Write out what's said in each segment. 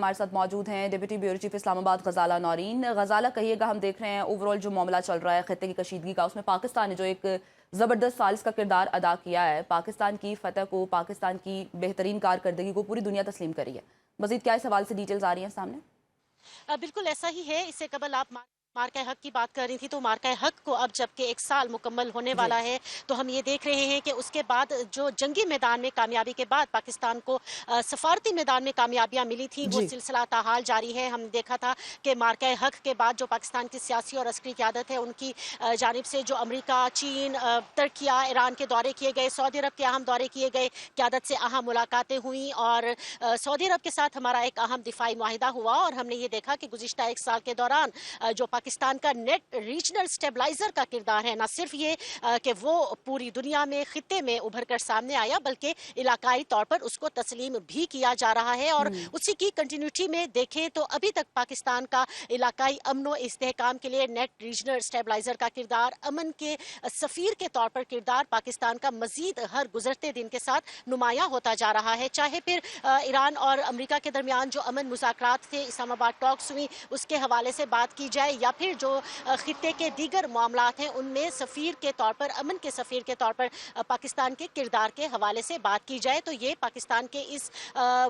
हमारे साथ मौजूद हैं डिप्टी ब्यूरो चीफ इस्लामाबाद गजाला नौरीन। गजाला, कहिएगा, हम देख रहे हैं ओवरऑल जो मामला चल रहा है खत्ते की कशीदगी का, उसमें पाकिस्तान ने जो एक ज़बरदस्त सालिस का किरदार अदा किया है, पाकिस्तान की फतह को, पाकिस्तान की बेहतरीन कारकर्दगी को पूरी दुनिया तस्लीम करी है। मज़ीद क्या इस हवाले से डिटेल्स आ रही हैं सामने? बिल्कुल ऐसा ही है। इससे कबल आप मार्का हक की बात कर रही थी, तो मार्का हक को अब जबकि 1 साल मुकम्मल होने वाला है, तो हम ये देख रहे हैं कि उसके बाद जो जंगी मैदान में कामयाबी के बाद पाकिस्तान को सफारती मैदान में कामयाबियां मिली थी, वो जी। सिलसिला ताहाल जारी है। हमने देखा था कि मार्का हक के बाद जो पाकिस्तान की सियासी और अस्करी क़यादत है, उनकी जानिब से जो अमरीका, चीन, तुर्किया, ईरान के दौरे किए गए, सऊदी अरब के अहम दौरे किए गए, क़यादत से अहम मुलाकातें हुई और सऊदी अरब के साथ हमारा एक अहम दिफाई मुआहिदा हुआ। और हमने ये देखा कि गुज़िश्ता 1 साल के दौरान जो पाकिस्तान का नेट रीजनल स्टेबलाइजर का किरदार है, न सिर्फ ये कि वो पूरी दुनिया में खित्ते में उभर कर सामने आया, बल्कि इलाकाई तौर पर उसको तस्लीम भी किया जा रहा है। और उसी की कंटिन्यूटी में देखें तो अभी तक पाकिस्तान का इलाकाई अमन व इस्तेहकाम के लिए नेट रीजनल स्टेबलाइजर का किरदार, अमन के सफीर के तौर पर किरदार पाकिस्तान का मजीद हर गुजरते दिन के साथ नुमाया होता जा रहा है। चाहे फिर ईरान और अमरीका के दरमियान जो अमन मुज़ाकरात थे, इस्लामाबाद टॉक्स हुई, उसके हवाले से बात की जाए, या फिर जो खित्ते के दीगर मामलात हैं उनमें सफ़ीर के तौर पर, अमन के सफ़ीर के तौर पर पाकिस्तान के किरदार के हवाले से बात की जाए, तो ये पाकिस्तान के इस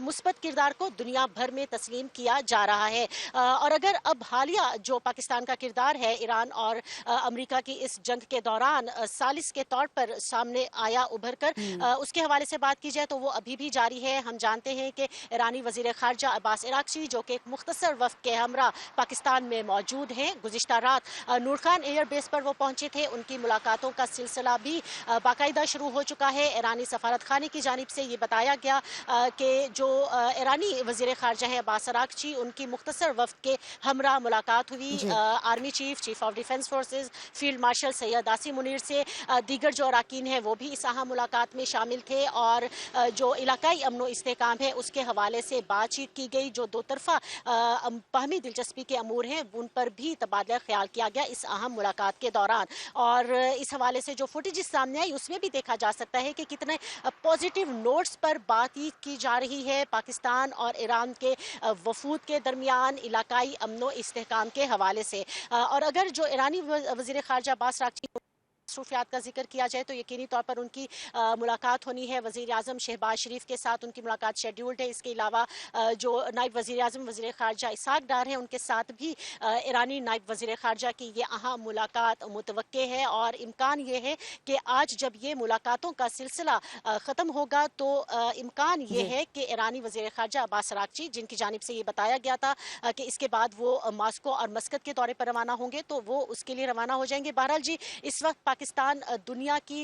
मुस्बत किरदार को दुनिया भर में तस्लीम किया जा रहा है। और अगर अब हालिया जो पाकिस्तान का किरदार है ईरान और अमरीका की इस जंग के दौरान सालिस के तौर पर सामने आया उभर कर, उसके हवाले से बात की जाए तो वो अभी भी जारी है। हम जानते हैं कि ईरानी वज़ीर ख़ारजा अब्बास अराग़ची, जो कि एक मुख्तसर वफ़द के हमरा पाकिस्तान में मौजूद हैं, गुज़िश्ता रात नूर खान एयर बेस पर वो पहुंचे थे। उनकी मुलाकातों का सिलसिला भी बाकायदा शुरू हो चुका है। ईरानी सफारत खाने की जानिब से ये बताया गया कि जो ईरानी वज़ीर ख़ारजा है अब्बास अराग़ची, उनकी मुख्तसर वफ़द के हमरा मुलाकात हुई। Army chief of defence forces field marshal Syed Asim Munir से दीगर जो अरकान हैं वो भी इस अहम मुलाकात में शामिल थे। और जो इलाकाई अमन व इस्तेहकाम है उसके हवाले से बातचीत की गई। जो दो तरफ़ा बाहमी दिलचस्पी के अमूर हैं उन पर भी तबादला ख्याल किया गया इस अहम मुलाकात के दौरान। और इस हवाले से जो फुटेज सामने आई उसमें भी देखा जा सकता है कि कितने पॉजिटिव नोट्स पर बातचीत की जा रही है पाकिस्तान और ईरान के वफूद के दरमियान इलाकाई अमन व इस्तेहकाम के हवाले से। और अगर जो ईरानी वज़ीर ख़ारजा अब्बास अराग़ची मसरूफियात का जिक्र किया जाए तो यकीनी तौर पर उनकी मुलाकात होनी है वज़ीर आज़म शहबाज शरीफ के साथ, उनकी मुलाकात शेड्यूल्ड है। इसके अलावा जो नायब वज़ीर आज़म वज़ीर ख़ारजा इसहाक़ डार हैं, उनके साथ भी ईरानी नायब वज़ीर ख़ारजा की ये अहम मुलाकात मुतवक्के है। और इम्कान ये है कि आज जब ये मुलाकातों का सिलसिला ख़त्म होगा तो इम्कान ये है कि ईरानी वज़ीर ख़ारजा अब्बास अराग़ची, जिनकी जानिब से ये बताया गया था कि इसके बाद वो मास्को और मस्कत के दौरे पर रवाना होंगे, तो वो उसके लिए रवाना हो जाएंगे। बहरहाल जी, इस वक्त पाकिस्तान दुनिया की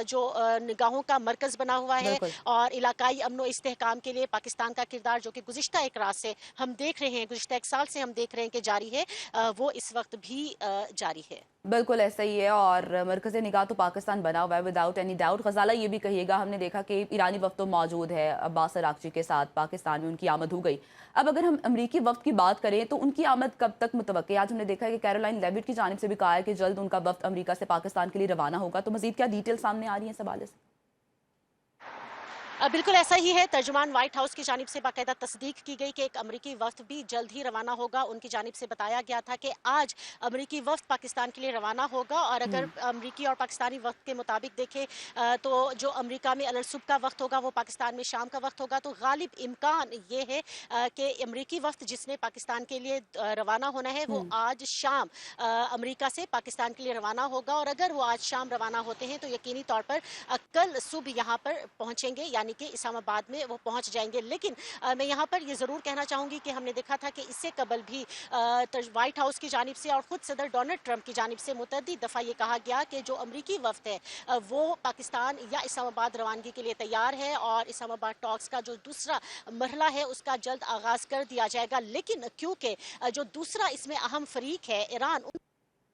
जो निगाहों का मरकज़ बना हुआ है और इलाकाई अमन व इस्तेहकाम के लिए पाकिस्तान का किरदार, जो कि गुज़िश्ता एक रात से हम देख रहे हैं, गुज़िश्ता 1 साल से हम देख रहे हैं कि जारी है, वो इस वक्त भी जारी है। बिल्कुल ऐसा ही है और मरकज़ निगाह तो पाकिस्तान बना हुआ है विदाउट एनी डाउट। गजाला, ये भी कहिएगा, हमने देखा कि ईरानी वफ़द तो मौजूद है अब्बास अराग़ची के साथ, पाकिस्तान में उनकी आमद हो गई। अब अगर हम अमरीकी वफ़द की बात करें तो उनकी आमद कब तक मुतवक्के है? आज हमने देखा है कि कैरोलाइन लेविट की जानिब से भी कहा है कि जल्द उनका वफ़द अमरीका से पाकिस्तान के लिए रवाना होगा, तो मज़ीद क्या डिटेल सामने आ रही है इस हवाले से? बिल्कुल ऐसा ही है। तर्जुमान व्हाइट हाउस की जानिब से बाकायदा तस्दीक की गई कि एक अमरीकी वफ़द भी जल्द ही रवाना होगा। उनकी जानिब से बताया गया था कि आज अमरीकी वफ़द पाकिस्तान के लिए रवाना होगा। और अगर अमरीकी और पाकिस्तानी वक्त के मुताबिक देखें तो जो अमरीका में अलसुबह का वक्त होगा वो पाकिस्तान में शाम का वक्त होगा। तो गालिब इम्कान ये है कि अमरीकी वफ़द जिसने पाकिस्तान के लिए रवाना होना है वो आज शाम अमरीका से पाकिस्तान के लिए रवाना होगा। और अगर वो आज शाम रवाना होते हैं तो यकीनी तौर पर कल सुबह यहाँ पर पहुँचेंगे, यानी कि इस्लामाबाद में वो पहुंच जाएंगे। लेकिन मैं यहाँ पर ये ज़रूर कहना चाहूँगी कि हमने देखा था कि इससे कबल भी व्हाइट हाउस की जानिब से और ख़ुद सदर डोनाल्ड ट्रंप की जानिब से मुतअद्दिद दफ़ा ये कहा गया कि जो अमरीकी वफ़द है वो पाकिस्तान या इस्लामाबाद रवानगी के लिए तैयार है और इस्लामाबाद टॉक्स का जो दूसरा मरहला है उसका जल्द आगाज़ कर दिया जाएगा। लेकिन क्योंकि जो दूसरा इसमें अहम फरीक है ईरान,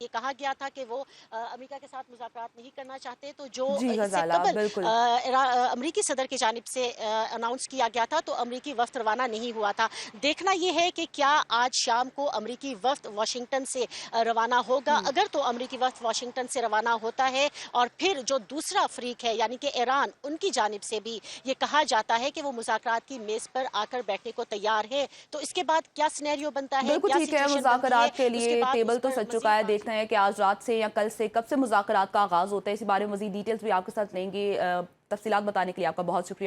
ये कहा गया था कि वो अमेरिका के साथ मुज़ाकरात नहीं करना चाहते, तो जो जी इससे गजाला, कबल बिल्कुल। अमरीकी सदर की जानिब से अनाउंस किया गया था, तो अमरीकी वफ्द रवाना नहीं हुआ था। देखना ये है कि क्या आज शाम को अमरीकी वफ्द वाशिंगटन से रवाना होगा। अगर तो अमरीकी वफ्द वाशिंगटन से रवाना होता है और फिर जो दूसरा फरीक है यानी कि ईरान, उनकी जानिब से भी ये कहा जाता है कि वो मुज़ाकरात की मेज़ पर आकर बैठने को तैयार है, तो इसके बाद क्या सिनेरियो बनता है, बिल्कुल क्या ठीक है, सिचुएशन बनती है, मुज़ाकरात के उसके लिए बाद टेबल उस तो पर सज चुका मज़ीद है। बात देखना है कि आज रात से या कल से कब से मुज़ाकरात का आगाज़ होता है। इसी बारे में मज़ीद डिटेल्स भी आपके साथ लेंगे। तफसीलात बताने के लिए आपका बहुत शुक्रिया।